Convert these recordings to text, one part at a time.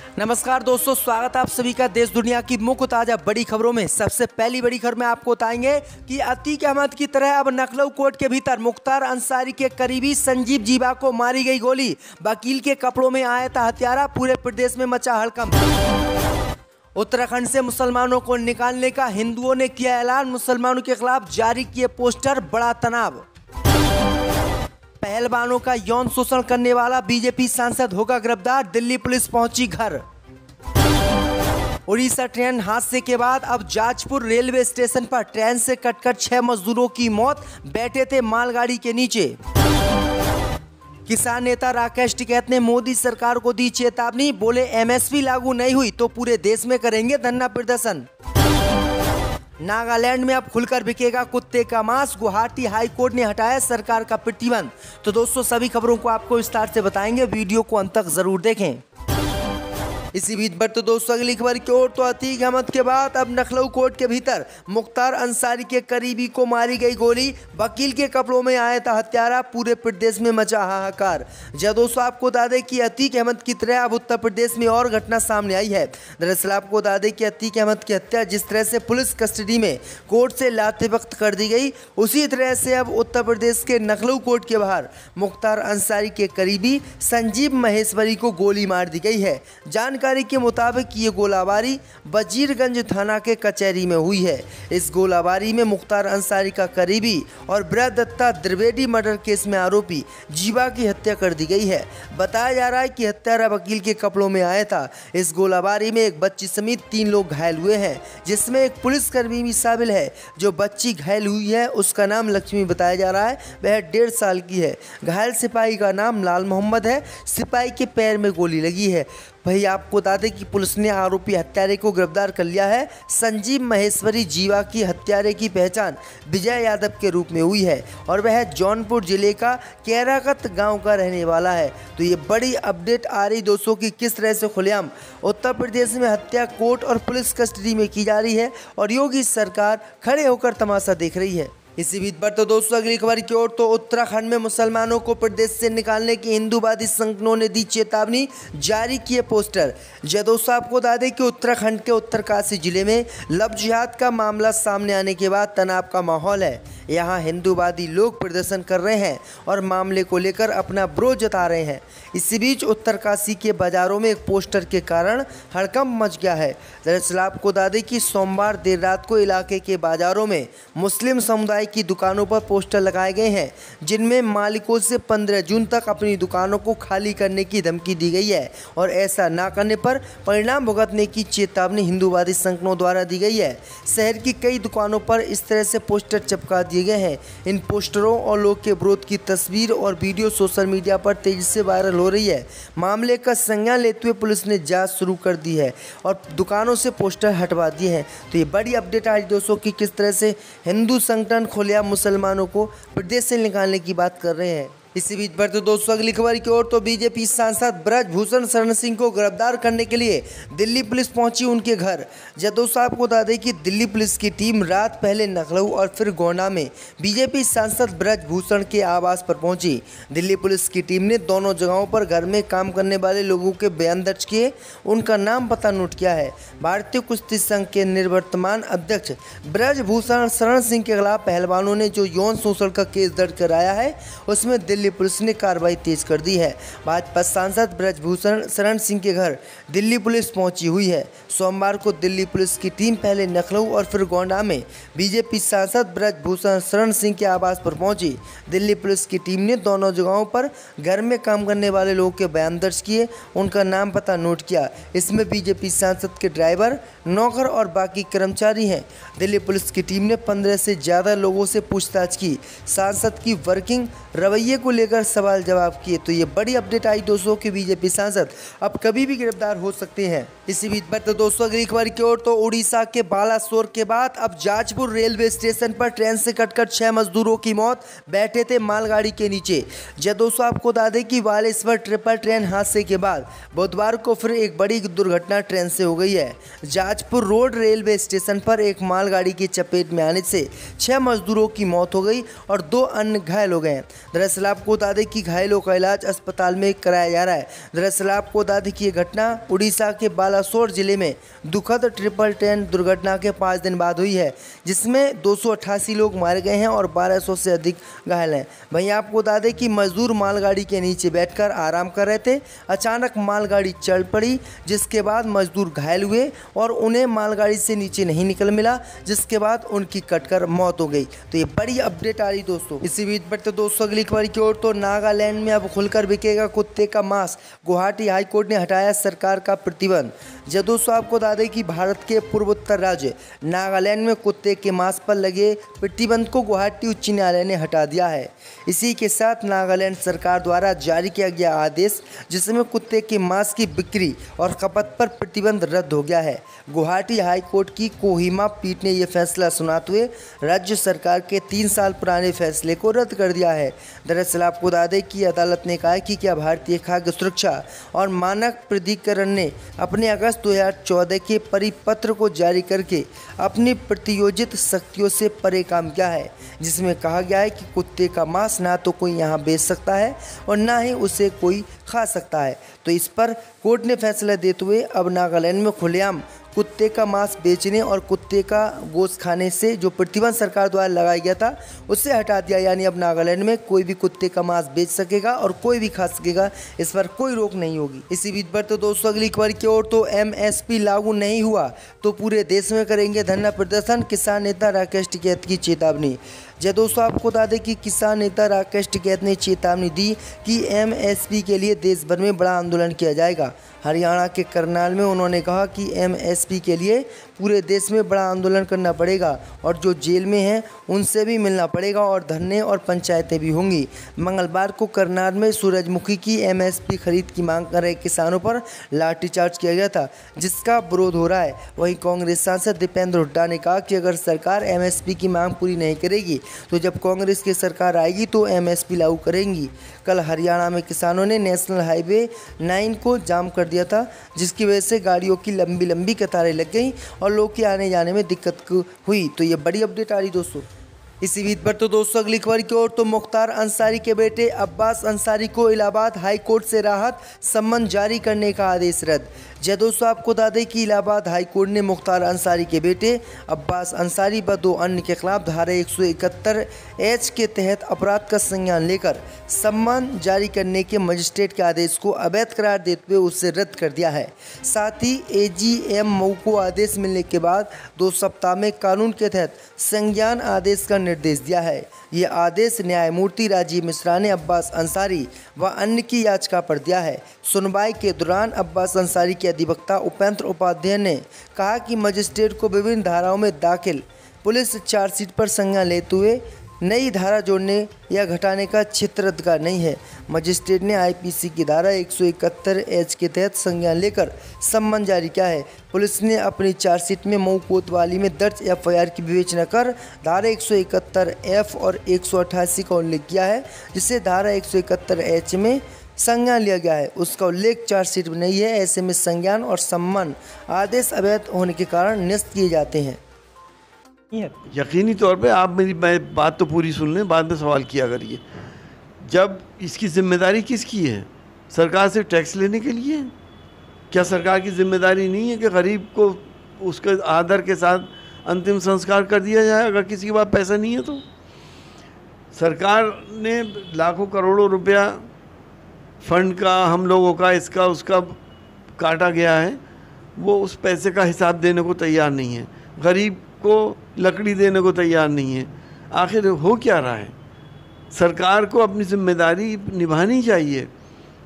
नमस्कार दोस्तों, स्वागत है आप सभी का देश दुनिया की मुख्य ताजा बड़ी खबरों में। सबसे पहली बड़ी खबर में आपको बताएंगे कि अतीक अहमद की तरह अब नखलऊ कोर्ट के भीतर मुख्तार अंसारी के करीबी संजीव जीवा को मारी गई गोली। वकील के कपड़ों में आया था हत्यारा, पूरे प्रदेश में मचा हड़कंप। उत्तराखंड से मुसलमानों को निकालने का हिंदुओं ने किया ऐलान, मुसलमानों के खिलाफ जारी किए पोस्टर, बड़ा तनाव। पहलवानों का यौन शोषण करने वाला बीजेपी सांसद होगा गिरफ्तार, दिल्ली पुलिस पहुंची घर। उड़ीसा ट्रेन हादसे के बाद अब जाजपुर रेलवे स्टेशन पर ट्रेन से कटकर 6 मजदूरों की मौत, बैठे थे मालगाड़ी के नीचे। किसान नेता राकेश टिकैत ने मोदी सरकार को दी चेतावनी, बोले एमएसपी लागू नहीं हुई तो पूरे देश में करेंगे धरना प्रदर्शन। नागालैंड में अब खुलकर बिकेगा कुत्ते का मांस, गुवाहाटी हाई कोर्ट ने हटाया सरकार का प्रतिबंध। तो दोस्तों, सभी खबरों को आपको विस्तार से बताएंगे, वीडियो को अंत तक जरूर देखें। इसी बीच बढ़ते दोस्तों अगली खबर की ओर, तो अतीक अहमद के बाद अब नखलऊ कोर्ट के भीतर मुख्तार अंसारी के करीबी को मारी गई गोली। वकील के कपड़ों में आया था हत्यारा, पूरे प्रदेश में मचा हाहाकार। जब दोस्तों आपको बता दें कि अतीक अहमद की तरह अब उत्तर प्रदेश में और घटना सामने आई है। दरअसल आपको बता दें कि अतीक अहमद की हत्या जिस तरह से पुलिस कस्टडी में कोर्ट से लाते वक्त कर दी गई, उसी तरह से अब उत्तर प्रदेश के नखलऊ कोर्ट के बाहर मुख्तार अंसारी के करीबी संजीव महेश्वरी को गोली मार दी गई है। जानकारी के मुताबिक ये गोलाबारी वजीरगंज थाना के कचहरी में हुई है। इस गोलाबारी में मुख्तार अंसारी का करीबी और ब्रदत्ता द्विवेदी मर्डर केस में आरोपी जीवा की हत्या कर दी गई है। बताया जा रहा है कि हत्यारा वकील के कपड़ों में आया था। इस गोलाबारी में एक बच्ची समेत 3 लोग घायल हुए हैं, जिसमें एक पुलिसकर्मी भी शामिल है। जो बच्ची घायल हुई है उसका नाम लक्ष्मी बताया जा रहा है, वह 1.5 साल की है। घायल सिपाही का नाम लाल मोहम्मद है। सिपाही के पैर में गोली लगी है। वही आपको बता दें कि पुलिस ने आरोपी हत्यारे को गिरफ्तार कर लिया है। संजीव महेश्वरी जीवा की हत्यारे की पहचान विजय यादव के रूप में हुई है और वह जौनपुर जिले का कैराकत गांव का रहने वाला है। तो ये बड़ी अपडेट आ रही दोस्तों कि किस तरह से खुलेआम उत्तर प्रदेश में हत्या कोर्ट और पुलिस कस्टडी में की जा रही है और योगी सरकार खड़े होकर तमाशा देख रही है। इसी बीच बढ़ते दोस्तों अगली खबर की ओर, तो उत्तराखंड में मुसलमानों को प्रदेश से निकालने की हिंदूवादी संगठनों ने दी चेतावनी, जारी किए पोस्टर। दोस्तों आपको बता दें कि उत्तराखंड के उत्तरकाशी जिले में लव जिहाद का मामला सामने आने के बाद तनाव का माहौल है। यहाँ हिंदूवादी लोग प्रदर्शन कर रहे हैं और मामले को लेकर अपना विरोध जता रहे हैं। इसी बीच उत्तरकाशी के बाजारों में एक पोस्टर के कारण हड़कंप मच गया है। दरअसल आपको बता दें कि सोमवार देर रात को इलाके के बाजारों में मुस्लिम समुदाय की दुकानों पर पोस्टर लगाए गए हैं, जिनमें मालिकों से 15 जून तक अपनी दुकानों को खाली करने की धमकी दी गई है और ऐसा ना करने पर परिणाम भुगतने की चेतावनी हिंदूवादी संगठनों द्वारा दी गई है। शहर की कई दुकानों पर इस तरह से पोस्टर चिपका दिए गए हैं। इन पोस्टरों और लोग के विरोध की तस्वीर और वीडियो सोशल मीडिया पर तेजी से वायरल हो रही है। मामले का संज्ञान लेते हुए पुलिस ने जांच शुरू कर दी है और दुकानों से पोस्टर हटवा दिए हैं। तो ये बड़ी अपडेट आज दोस्तों कि किस तरह से हिंदू संगठन खुलेआम मुसलमानों को प्रदेश से निकालने की बात कर रहे हैं। इसी बीच बढ़ते दोस्तों अगली खबर की ओर, तो बीजेपी सांसद ब्रजभूषण शरण सिंह को गिरफ्तार करने के लिए दिल्ली पुलिस पहुंची उनके घर। दोस्तों आपको बता दें कि दिल्ली पुलिस की टीम रात पहले नखलऊ और फिर गोंडा में बीजेपी सांसद ब्रजभूषण के आवास पर पहुंची। दिल्ली पुलिस की टीम ने दोनों जगहों पर घर में काम करने वाले लोगों के बयान दर्ज किए, उनका नाम पता नोट किया है। भारतीय कुश्ती संघ के निवर्तमान अध्यक्ष ब्रजभूषण शरण सिंह के खिलाफ पहलवानों ने जो यौन शोषण का केस दर्ज कराया है, उसमें दिल्ली पुलिस ने कार्रवाई तेज कर दी है। भाजपा सांसद ब्रजभूषण शरण सिंह के घर दिल्ली पुलिस पहुंची हुई है। सोमवार को दिल्ली पुलिस की टीम पहले नखलऊ और फिर गोंडा में बीजेपी सांसद ब्रजभूषण शरण सिंह के आवास पर पहुंची। दिल्ली पुलिस की टीम ने दोनों जगहों पर घर में काम करने वाले लोगों के बयान दर्ज किए, उनका नाम पता नोट किया। इसमें बीजेपी सांसद के ड्राइवर, नौकर और बाकी कर्मचारी हैं। दिल्ली पुलिस की टीम ने 15 से ज़्यादा लोगों से पूछताछ की, सांसद की वर्किंग रवैये को लेकर सवाल जवाब किए। तो ये बड़ी अपडेट आई दोस्तों कि बीजेपी सांसद अब कभी भी गिरफ्तार हो सकते हैं। इसी बीच बढ़ते दोस्तों अगली खबर की ओर, तो उड़ीसा के बालासोर के बाद अब जाजपुर रेलवे स्टेशन पर ट्रेन से कटकर 6 मजदूरों की मौत, बैठे थे मालगाड़ी के नीचे। दोस्तों आपको बता दें कि बालेश्वर ट्रिपल ट्रेन हादसे के बाद बुधवार को फिर एक बड़ी दुर्घटना ट्रेन से हो गई है। जाजपुर रोड रेलवे स्टेशन पर एक मालगाड़ी की चपेट में आने से 6 मजदूरों की मौत हो गई और 2 अन्य घायल हो गए। दरअसल आपको आपको बता दें कि घायलों का इलाज अस्पताल में कराया जा रहा है। दरअसल आपको बता दें कि ये घटना उड़ीसा के बालासोर जिले में दुखद ट्रिपल ट्रेन दुर्घटना के 5 दिन बाद हुई है, जिसमें 288 लोग मारे गए हैं और 1200 से अधिक घायल हैं। वहीं आपको बता दें कि मजदूर मालगाड़ी के नीचे बैठकर आराम कर रहे थे। अचानक मालगाड़ी चल पड़ी, जिसके बाद मजदूर घायल हुए और उन्हें मालगाड़ी से नीचे नहीं निकल मिला, जिसके बाद उनकी कटकर मौत हो गई। तो ये बड़ी अपडेट आ रही दोस्तों। इसी बीच बढ़ते दोस्तों अगली खबर की ओर। तो नागालैंड में अब खुलकर बिकेगा कुत्ते का मांस, गुवाहाटी हाईकोर्ट ने हटाया सरकार का प्रतिबंध। जब दोस्तों आपको बता दें कि भारत के पूर्वोत्तर राज्य नागालैंड में कुत्ते के मांस पर लगे प्रतिबंध को गुवाहाटी उच्च न्यायालय ने हटा दिया है। इसी के साथ नागालैंड सरकार द्वारा जारी किया गया आदेश, जिसमें कुत्ते के मांस की बिक्री और खपत पर प्रतिबंध रद्द हो गया है। गुवाहाटी हाईकोर्ट की कोहिमा पीठ ने यह फैसला सुनाते हुए राज्य सरकार के 3 साल पुराने फैसले को रद्द कर दिया है। दरअसल आपको बता दें कि अदालत ने कहा है कि क्या भारतीय खाद्य सुरक्षा और मानक प्राधिकरण ने अपने अगस्त 2014 के परिपत्र को जारी करके अपनी प्रतियोजित शक्तियों से परे काम किया है, जिसमें कहा गया है कि कुत्ते का मांस ना तो कोई यहाँ बेच सकता है और ना ही उसे कोई खा सकता है। तो इस पर कोर्ट ने फैसला देते हुए अब नागालैंड में खुलेआम कुत्ते का मांस बेचने और कुत्ते का गोश्त खाने से जो प्रतिबंध सरकार द्वारा लगाया गया था उसे हटा दिया। यानी अब नागालैंड में कोई भी कुत्ते का मांस बेच सकेगा और कोई भी खा सकेगा, इस पर कोई रोक नहीं होगी। इसी बीच पर तो दोस्तों अगली खबर की ओर। तो एमएसपी लागू नहीं हुआ तो पूरे देश में करेंगे धरना प्रदर्शन, किसान नेता राकेश टिकैत की चेतावनी। जय दोस्तों आपको बता दें कि किसान नेता राकेश टिकैत ने चेतावनी दी कि एमएसपी के लिए देश भर में बड़ा आंदोलन किया जाएगा। हरियाणा के करनाल में उन्होंने कहा कि एमएसपी के लिए पूरे देश में बड़ा आंदोलन करना पड़ेगा और जो जेल में हैं उनसे भी मिलना पड़ेगा और धरने और पंचायतें भी होंगी। मंगलवार को करनाल में सूरजमुखी की एमएसपी खरीद की मांग कर रहे किसानों पर लाठीचार्ज किया गया था, जिसका विरोध हो रहा है। वहीं कांग्रेस सांसद दीपेंद्र हुड्डा ने कहा कि अगर सरकार एमएसपी की मांग पूरी नहीं करेगी तो जब कांग्रेस की सरकार आएगी तो एमएसपी लागू करेंगी। कल हरियाणा में किसानों ने नेशनल हाईवे 9 को जाम कर दिया था, जिसकी वजह से गाड़ियों की लंबी लंबी कतारें लग गई और लोग के आने जाने में दिक्कत हुई। तो ये बड़ी अपडेट आ रही दोस्तों। इसी बीच पर तो दोस्तों अगली खबर की ओर। तो मुख्तार अंसारी के बेटे अब्बास अंसारी को इलाहाबाद हाई कोर्ट से राहत समन जारी करने का आदेश रद्द। जय दोस्तों आपको बता दें कि इलाहाबाद हाई कोर्ट ने मुख्तार अंसारी के बेटे अब्बास अंसारी व 2 अन्य के खिलाफ धारा 171H के तहत अपराध का संज्ञान लेकर सम्मन जारी करने के मजिस्ट्रेट के आदेश को अवैध करार देते हुए उसे रद्द कर दिया है। साथ ही एजीएम मऊ को आदेश मिलने के बाद 2 सप्ताह में कानून के तहत संज्ञान आदेश का निर्देश दिया है। ये आदेश न्यायमूर्ति राजीव मिश्रा ने अब्बास अंसारी व अन्य की याचिका पर दिया है। सुनवाई के दौरान अब्बास अंसारी के अधिवक्ता उपेंद्र उपाध्याय ने कहा कि मजिस्ट्रेट को विभिन्न धाराओं में दाखिल पुलिस चार्जशीट पर संज्ञान लेते हुए नई धारा जोड़ने या घटाने का क्षेत्राधिकार नहीं है। मजिस्ट्रेट ने आईपीसी की धारा 171H के तहत संज्ञान लेकर सम्मन जारी किया है। पुलिस ने अपनी चार्जशीट में मऊ कोतवाली में दर्ज एफआईआर की विवेचना कर धारा 171F और 188 का उल्लेख किया है, जिससे धारा 171H में संज्ञान लिया गया है, उसका उल्लेख चार्जशीट में नहीं है। ऐसे में संज्ञान और सम्मन आदेश अवैध होने के कारण निरस्त किए जाते हैं। यकीनी तौर पे आप मेरी बात तो पूरी सुन लें, बाद में सवाल किया करिए। जब इसकी जिम्मेदारी किसकी है? सरकार से टैक्स लेने के लिए? क्या सरकार की जिम्मेदारी नहीं है कि गरीब को उसके आदर के साथ अंतिम संस्कार कर दिया जाए अगर किसी के पास पैसा नहीं है तो? सरकार ने लाखों करोड़ों रुपया फंड का, हम लोगों का, इसका उसका काटा गया है, वो उस पैसे का हिसाब देने को तैयार नहीं है, गरीब को लकड़ी देने को तैयार नहीं है। आखिर हो क्या रहा है? सरकार को अपनी जिम्मेदारी निभानी चाहिए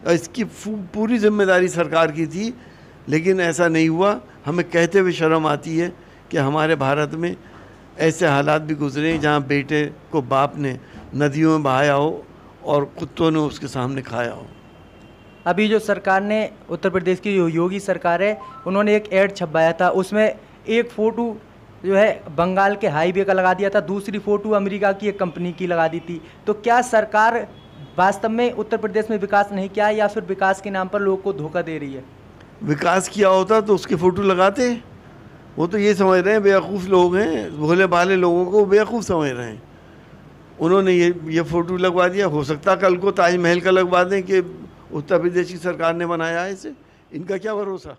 और इसकी पूरी जिम्मेदारी सरकार की थी, लेकिन ऐसा नहीं हुआ। हमें कहते हुए शर्म आती है कि हमारे भारत में ऐसे हालात भी गुजरे हैं जहाँ बेटे को बाप ने नदियों में बहाया हो और कुत्तों ने उसके सामने खाया हो। अभी जो सरकार ने, उत्तर प्रदेश की जो योगी सरकार है, उन्होंने एक ऐड छपवाया था, उसमें एक फ़ोटो जो है बंगाल के हाईवे का लगा दिया था, दूसरी फ़ोटो अमेरिका की एक कंपनी की लगा दी थी। तो क्या सरकार वास्तव में उत्तर प्रदेश में विकास नहीं किया या फिर विकास के नाम पर लोगों को धोखा दे रही है? विकास किया होता तो उसकी फ़ोटो लगाते। वो तो ये समझ रहे हैं बेवकूफ़ लोग हैं, भोले भाले लोगों को बेवकूफ़ समझ रहे हैं। उन्होंने ये फ़ोटो लगवा दिया। हो सकता कल को ताजमहल का लगवा दें कि उत्तर प्रदेश की सरकार ने बनाया है इसे, इनका क्या भरोसा।